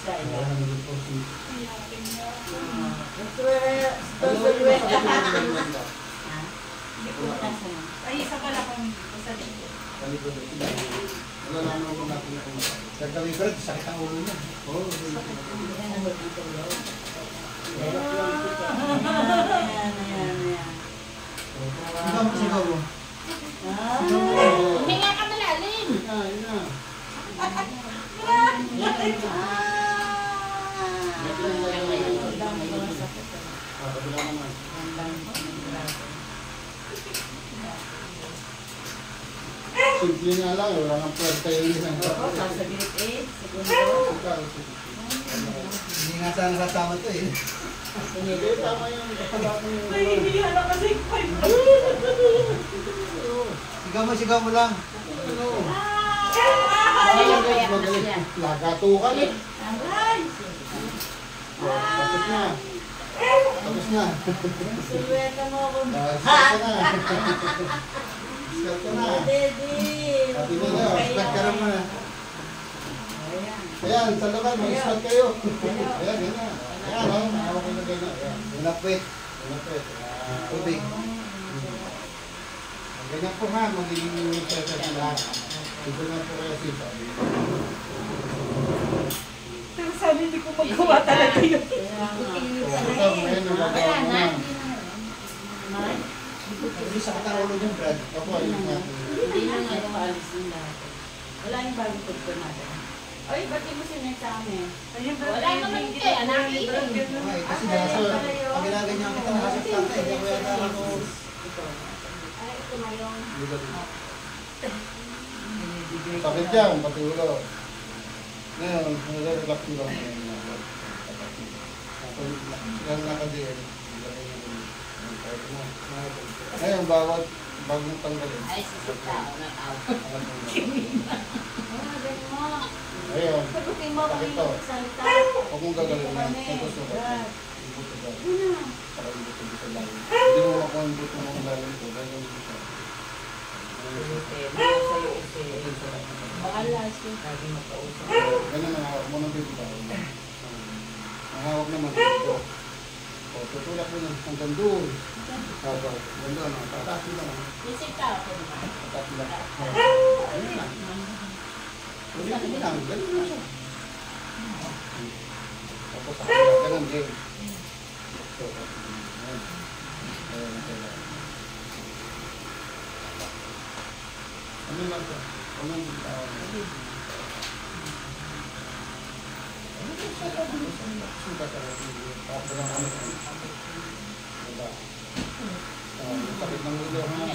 Ay, isa pala kung isa dito. Wala naman ako natin na kumata. Nagkalibrad, sakit ang ulo niya. Oo. Sigaw mo. Hinga ka malalim. Yun na. Kabila naman. Simple nga lang, wala nang pwede yun. Sasaglit eh, segundo. Hindi nga sana kasama ito eh. Hindi, tama yung kapalakan yung... Nahihiya na kasi 5. Sigaw mo lang. Magaling. Lagatukan eh. Tapos na. Tapos na. Silweta mo ako. Start ka na. Start ka na. Daddy. Pati mo na. Start ka naman na. Ayan, sa lugar, mag-start kayo. Ayan, yun na. Ayan, o. Nakawak ko na kayo na. Ayan. Malapit. Malapit. Tubig. Ganyan po nga, magiging set-set na lahat. Ito na po kaya sito. Pero sabi hindi ko magawa talaga yun. Ito, ngayon, nagagawa ko na. Hindi sakit ang ulo niyan, Brad. Ako, ayun nga. Hindi na nga yung alis yung lahat. Wala yung bagong pagko natin. Ay, ba't di mo sinay sa amin? Wala naman kayo, nakikinig. Okay, kasi nasa, pag ginaganyan kita, nakasaktan ka. Hindi ako yata ako. Ay, ito na yung... Sakit dyan, pati ulo. Ngayon, nare-relax nyo lang. Yan nakadiin. Ngayon, bawat bagong tanggalin. Ay, sisita. Na tao. Ayun. Sagutin mo kami magsalita. Huwag mong gagalin na. Ang gusto ko. Ibuto ka. Para ibuto lang. Hindi mo ako ang ibuto mo lalim ko. Dahil yung ibuto. Baka last week, sabi makausap. Ganun ang hawak mo ng bibita. Ang hawak naman ito. O, tutulak mo na hanggang doon. Hawak. Ganda na. Tatasi lang. Sisita ako naman. Tatasi lang. Ayun lang. Ulitin mo lang. Ganun na siya. Tapos sa kanya. Ganun din. So, ayun. Ayun. Ano lang ito? Ano lang ito? Ano ito sa pagkakas? Suka ka rin. Tapos lang ano ito? Diba? Sakit ng ulo ha?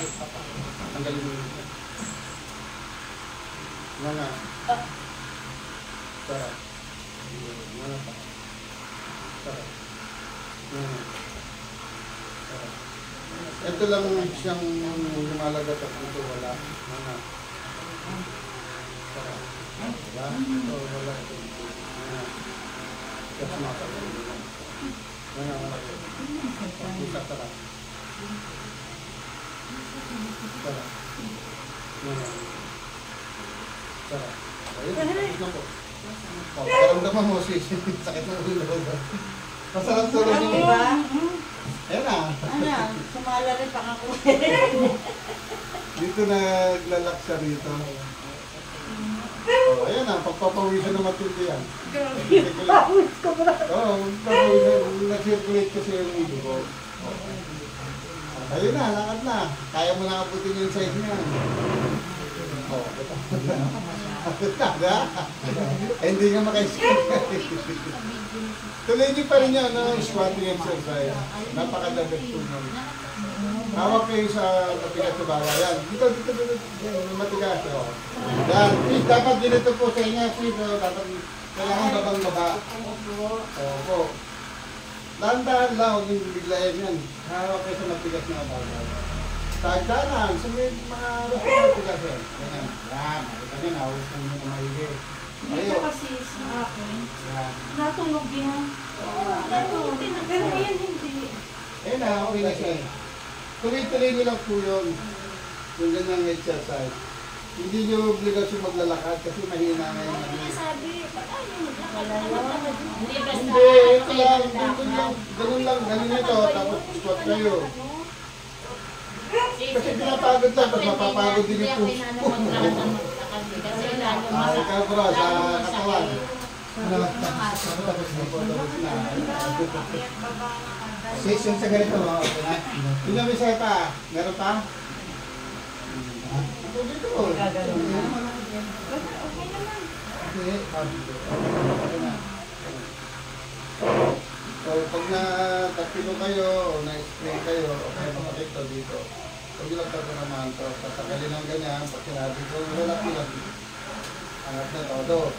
Tanggalin mo ito. Nga. Sarap. Nga pa. Sarap. Nga. Sarap. Ito lang siyang lumalagat at ito wala. Nga. Sarap. Wala. Ito wala. Ito. Nga. Ito sumasakit. Nga. Isa sarap. Sarap. Nga. Sarap. Ayun. Ito po. Karamdaman mo sis. Sakit ng ulo. Masarap tulog niyo. Diba? Ayan na. Ano? Sumala rin pa ako. Dito naglalak siya rito. Oh, ayan na. Pagpapawisan na matindi yan. Pawis ko ba? Oo. Pagpapawisan. Nag-circulate kasi yung ulo ko. Ayun na. Lakad na. Kaya mo na abutin yung side niya. Oh, hindi nga maka-escape. Tuloy niyo pa rin yan ng squatting exercise. Napakadabit po nun. Hawak kayo sa matigas sa bala. Yan. Dito. Matigas. Yan. Dapat ganito po sa inyo. Dapat kailangan babang-baba. Opo. Dahan-dahan lang. Huwag yung biglayan yan. Hawak kayo sa matigas na bala. Tagdanan, sa mga matigas yan. Yan. Yan. Makita nyo, nawis na nyo na mahigit. Dito kasi sa akin, Yan. natulog yan. Natulog din. Pero yan hindi. Ayun na, okay na siya. Tuloy-tuloy nyo lang po yun. Yung ganyang exercise. Hindi nyo obligasyon maglalakad kasi mahina na yun. Hindi sabi, ba't ayaw mo Hindi basta. Hindi, ito lang, ganun ito, tapos squat kayo. Kasi pinapagod lang, pag mapapagod din yung puso. Kasi lalo Ikaw bro, sa katawan. Tapos na po. Tapos na. Session sa ganito, okay na. Hindi namin sa'yo pa. Meron pa? Ito dito. Okay. Okay na. So, pag na-tatilo kayo o na-spray kayo o kaya makakito dito, huwag nyo lang tayo naman ito. Tatagalin ng ganyan, pag sinabi ko, relax nyo lang. Angat na, todo.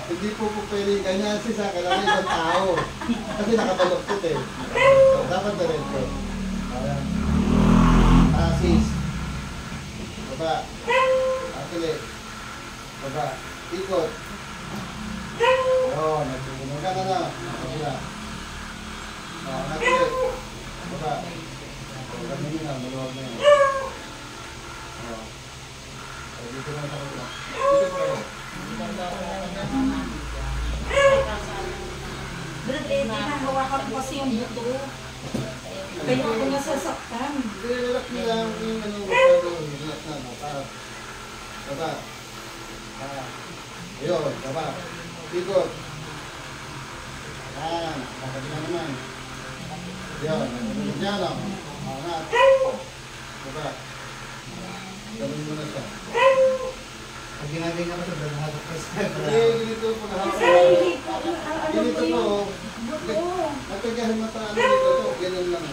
Hindi po pwede ganyan siya, kailangan isang tao. Kasi nakabaloktot eh. So, dapat na rin ko. Ayan. Asis. Baba. Akili. Baba. Ikot. Oo, nagsusunod ka na na. Kabila. Oo, nakili. Baba. Oo, ganyan na, maluwag na yun. Oo. So, dito na sa kabila. Dito pa rin. Brad, hinahawakan ko kasi yung buto. Kaya ako nasasaktan. Relax nyo lang yung ano, relax na. Baba. Ayun, baba. Ikot. Ayan, kakabila naman. Ayun, nagulog niya, no? Angat. Baba. Gawin mo na siya. Pag ginagawa ko sa brad, Ganito po na Kasi hindi ko, Ganito po. buto. Matagahan mata ano dito to. Ganun lang.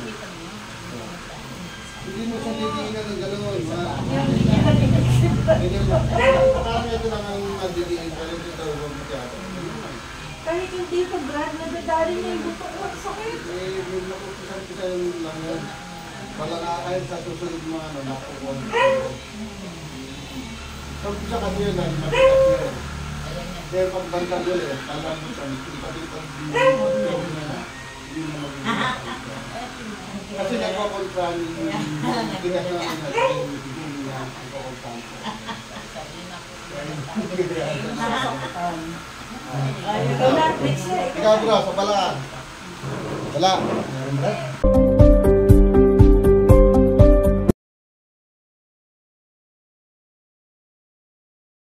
Hindi mo siya didiinan ng gano'n. Ganyan mo. Parang ito lang ang madidiin. Pero dito, huwag mo siya. Kahit hindi ko, Brad, nadadali na yung buto ko. Sakit. May nakupisan lang yan. Wala na kahit sa susunod mga ano, nakukuha. So, siya kasi yun, matigas yun. Kaya pag bantag yun eh, alam mo siya, ipatipag hindi mo mag-iwas. Kasi nagpakontrol yung tigas na namin na hindi niya nagpakontrol. Ikaw na, Trix. Ikaw bro, sa bala. Bala. Brad.